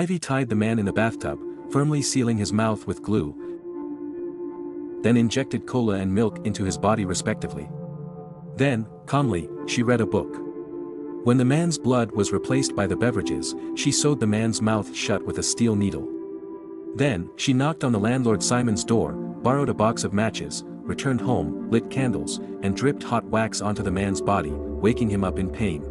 Ivy tied the man in the bathtub, firmly sealing his mouth with glue, then injected cola and milk into his body respectively. Then, calmly, she read a book. When the man's blood was replaced by the beverages, she sewed the man's mouth shut with a steel needle. Then, she knocked on the landlord Simon's door, borrowed a box of matches, returned home, lit candles, and dripped hot wax onto the man's body, waking him up in pain.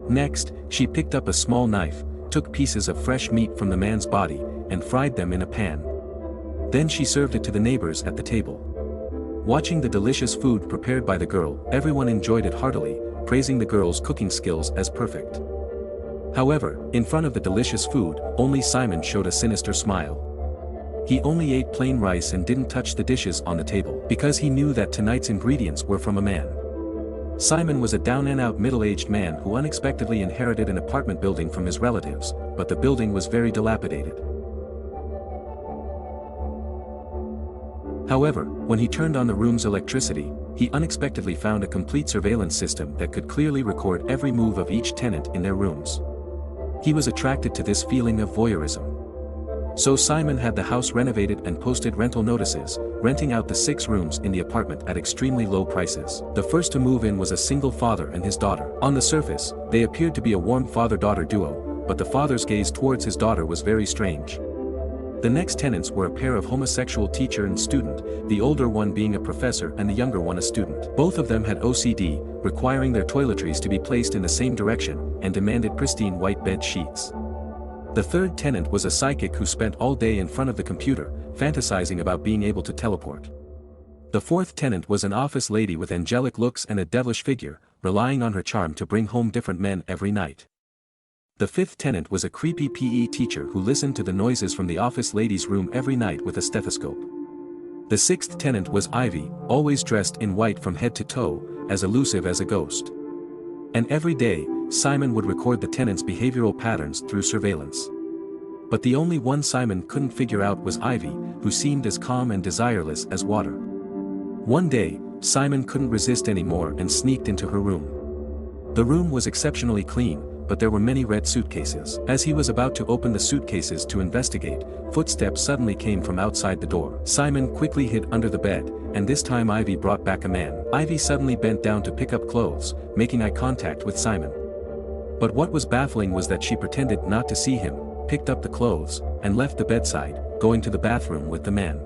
Next, she picked up a small knife, took pieces of fresh meat from the man's body, and fried them in a pan. Then she served it to the neighbors at the table. Watching the delicious food prepared by the girl, everyone enjoyed it heartily, praising the girl's cooking skills as perfect. However, in front of the delicious food, only Simon showed a sinister smile. He only ate plain rice and didn't touch the dishes on the table, because he knew that tonight's ingredients were from a man. Simon was a down-and-out middle-aged man who unexpectedly inherited an apartment building from his relatives, but the building was very dilapidated. However, when he turned on the room's electricity, he unexpectedly found a complete surveillance system that could clearly record every move of each tenant in their rooms. He was attracted to this feeling of voyeurism. So Simon had the house renovated and posted rental notices, renting out the 6 rooms in the apartment at extremely low prices. The first to move in was a single father and his daughter. On the surface, they appeared to be a warm father-daughter duo, but the father's gaze towards his daughter was very strange. The next tenants were a pair of homosexual teacher and student, the older one being a professor and the younger one a student. Both of them had OCD, requiring their toiletries to be placed in the same direction, and demanded pristine white bed sheets. The third tenant was a psychic who spent all day in front of the computer, fantasizing about being able to teleport. The fourth tenant was an office lady with angelic looks and a devilish figure, relying on her charm to bring home different men every night. The fifth tenant was a creepy PE teacher who listened to the noises from the office lady's room every night with a stethoscope. The sixth tenant was Ivy, always dressed in white from head to toe, as elusive as a ghost. And every day, Simon would record the tenants' behavioral patterns through surveillance. But the only one Simon couldn't figure out was Ivy, who seemed as calm and desireless as water. One day, Simon couldn't resist anymore and sneaked into her room. The room was exceptionally clean, but there were many red suitcases. As he was about to open the suitcases to investigate, footsteps suddenly came from outside the door. Simon quickly hid under the bed, and this time Ivy brought back a man. Ivy suddenly bent down to pick up clothes, making eye contact with Simon. But what was baffling was that she pretended not to see him, picked up the clothes, and left the bedside, going to the bathroom with the man.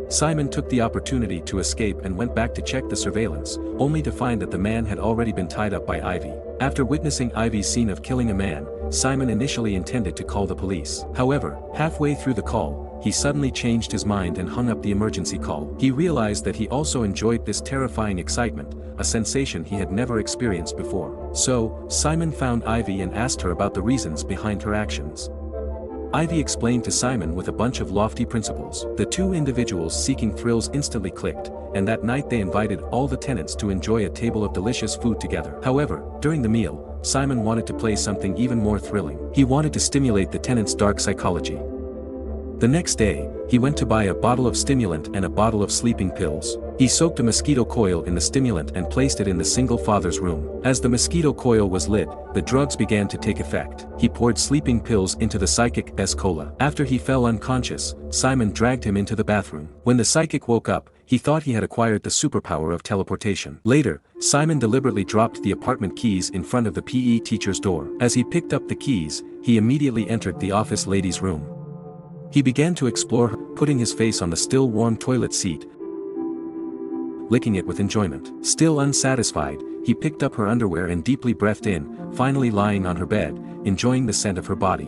Simon took the opportunity to escape and went back to check the surveillance, only to find that the man had already been tied up by Ivy. After witnessing Ivy's scene of killing a man, Simon initially intended to call the police. However, halfway through the call, he suddenly changed his mind and hung up the emergency call. He realized that he also enjoyed this terrifying excitement, a sensation he had never experienced before. So, Simon found Ivy and asked her about the reasons behind her actions. Ivy explained to Simon with a bunch of lofty principles. The two individuals seeking thrills instantly clicked, and that night they invited all the tenants to enjoy a table of delicious food together. However, during the meal, Simon wanted to play something even more thrilling. He wanted to stimulate the tenants' dark psychology. The next day, he went to buy a bottle of stimulant and a bottle of sleeping pills. He soaked a mosquito coil in the stimulant and placed it in the single father's room. As the mosquito coil was lit, the drugs began to take effect. He poured sleeping pills into the psychic's cola. After he fell unconscious, Simon dragged him into the bathroom. When the psychic woke up, he thought he had acquired the superpower of teleportation. Later, Simon deliberately dropped the apartment keys in front of the PE teacher's door. As he picked up the keys, he immediately entered the office lady's room. He began to explore her, putting his face on the still warm toilet seat, licking it with enjoyment. Still unsatisfied, he picked up her underwear and deeply breathed in, finally lying on her bed, enjoying the scent of her body.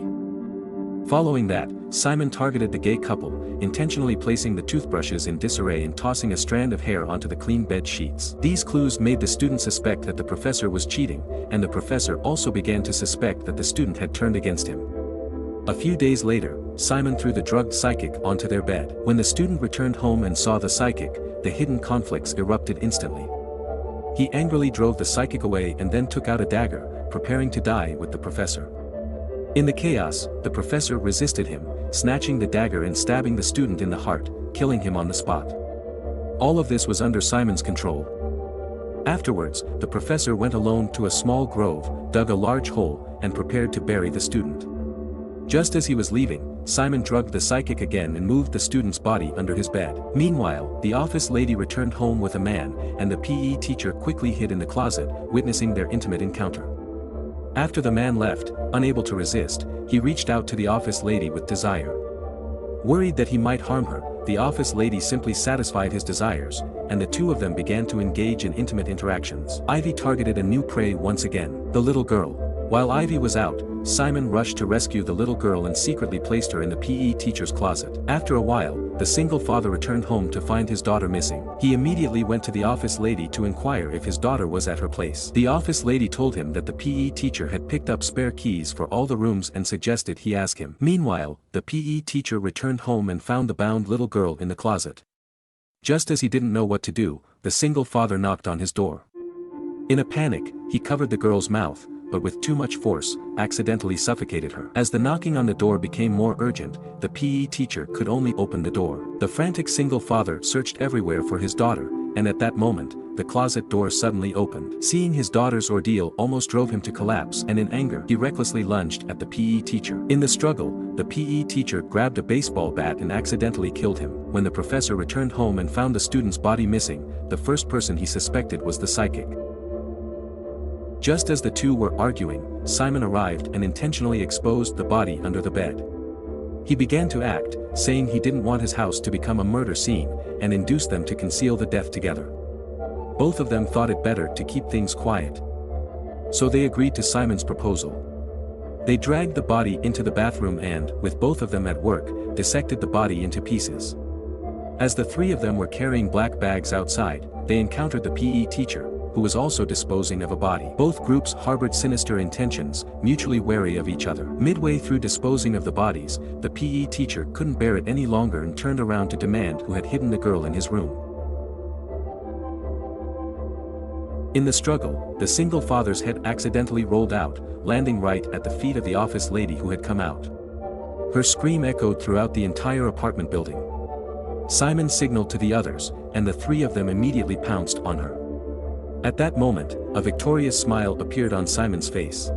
Following that, Simon targeted the gay couple, intentionally placing the toothbrushes in disarray and tossing a strand of hair onto the clean bed sheets. These clues made the student suspect that the professor was cheating, and the professor also began to suspect that the student had turned against him. A few days later, Simon threw the drugged psychic onto their bed. When the student returned home and saw the psychic, the hidden conflicts erupted instantly. He angrily drove the psychic away and then took out a dagger, preparing to die with the professor. In the chaos, the professor resisted him, snatching the dagger and stabbing the student in the heart, killing him on the spot. All of this was under Simon's control. Afterwards, the professor went alone to a small grove, dug a large hole, and prepared to bury the student. Just as he was leaving, Simon drugged the psychic again and moved the student's body under his bed. Meanwhile, the office lady returned home with a man, and the PE teacher quickly hid in the closet, witnessing their intimate encounter. After the man left, unable to resist, he reached out to the office lady with desire. Worried that he might harm her, the office lady simply satisfied his desires, and the two of them began to engage in intimate interactions. Ivy targeted a new prey once again, the little girl. While Ivy was out, Simon rushed to rescue the little girl and secretly placed her in the PE teacher's closet. After a while, the single father returned home to find his daughter missing. He immediately went to the office lady to inquire if his daughter was at her place. The office lady told him that the PE teacher had picked up spare keys for all the rooms and suggested he ask him. Meanwhile, the PE teacher returned home and found the bound little girl in the closet. Just as he didn't know what to do, the single father knocked on his door. In a panic, he covered the girl's mouth, but with too much force, accidentally suffocated her. As the knocking on the door became more urgent, the PE teacher could only open the door. The frantic single father searched everywhere for his daughter, and at that moment, the closet door suddenly opened. Seeing his daughter's ordeal almost drove him to collapse, and in anger, he recklessly lunged at the PE teacher. In the struggle, the PE teacher grabbed a baseball bat and accidentally killed him. When the professor returned home and found the student's body missing, the first person he suspected was the psychic. Just as the two were arguing, Simon arrived and intentionally exposed the body under the bed. He began to act, saying he didn't want his house to become a murder scene, and induced them to conceal the death together. Both of them thought it better to keep things quiet. So they agreed to Simon's proposal. They dragged the body into the bathroom and, with both of them at work, dissected the body into pieces. As the three of them were carrying black bags outside, they encountered the PE teacher, who was also disposing of a body. Both groups harbored sinister intentions, mutually wary of each other. Midway through disposing of the bodies, the PE teacher couldn't bear it any longer and turned around to demand who had hidden the girl in his room. In the struggle, the single father's head accidentally rolled out, landing right at the feet of the office lady who had come out. Her scream echoed throughout the entire apartment building. Simon signaled to the others, and the three of them immediately pounced on her. At that moment, a victorious smile appeared on Simon's face.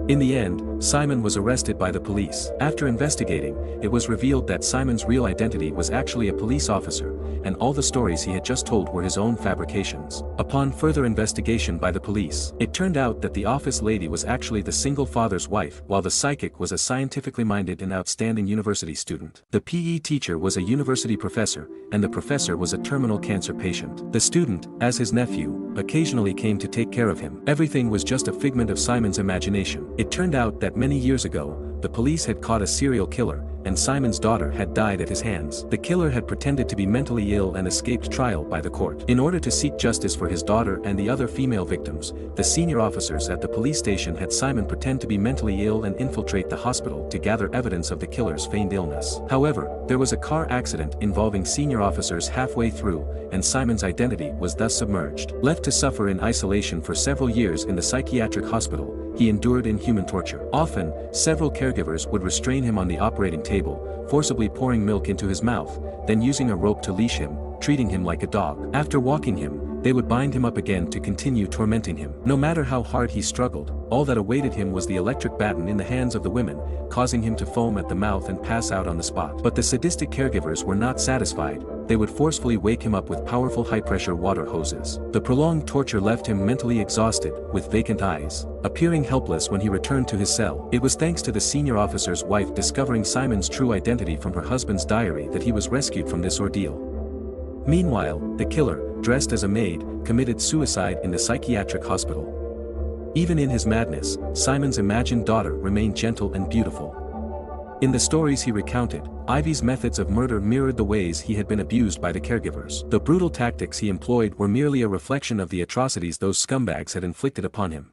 In the end, Simon was arrested by the police. After investigating, it was revealed that Simon's real identity was actually a police officer, and all the stories he had just told were his own fabrications. Upon further investigation by the police, it turned out that the office lady was actually the single father's wife, while the psychic was a scientifically minded and outstanding university student. The PE teacher was a university professor, and the professor was a terminal cancer patient. The student, as his nephew, occasionally came to take care of him. Everything was just a figment of Simon's imagination. It turned out that many years ago, the police had caught a serial killer, and Simon's daughter had died at his hands. The killer had pretended to be mentally ill and escaped trial by the court. In order to seek justice for his daughter and the other female victims, the senior officers at the police station had Simon pretend to be mentally ill and infiltrate the hospital to gather evidence of the killer's feigned illness. However, there was a car accident involving senior officers halfway through, and Simon's identity was thus submerged. Left to suffer in isolation for several years in the psychiatric hospital, he endured inhuman torture. Often, several caregivers would restrain him on the operating table, forcibly pouring milk into his mouth, then using a rope to leash him, treating him like a dog. After walking him, they would bind him up again to continue tormenting him. No matter how hard he struggled, all that awaited him was the electric baton in the hands of the women, causing him to foam at the mouth and pass out on the spot. But the sadistic caregivers were not satisfied. They would forcefully wake him up with powerful high-pressure water hoses. The prolonged torture left him mentally exhausted, with vacant eyes, appearing helpless when he returned to his cell. It was thanks to the senior officer's wife discovering Simon's true identity from her husband's diary that he was rescued from this ordeal. Meanwhile, the killer, dressed as a maid, committed suicide in the psychiatric hospital. Even in his madness, Simon's imagined daughter remained gentle and beautiful. In the stories he recounted, Ivy's methods of murder mirrored the ways he had been abused by the caregivers. The brutal tactics he employed were merely a reflection of the atrocities those scumbags had inflicted upon him.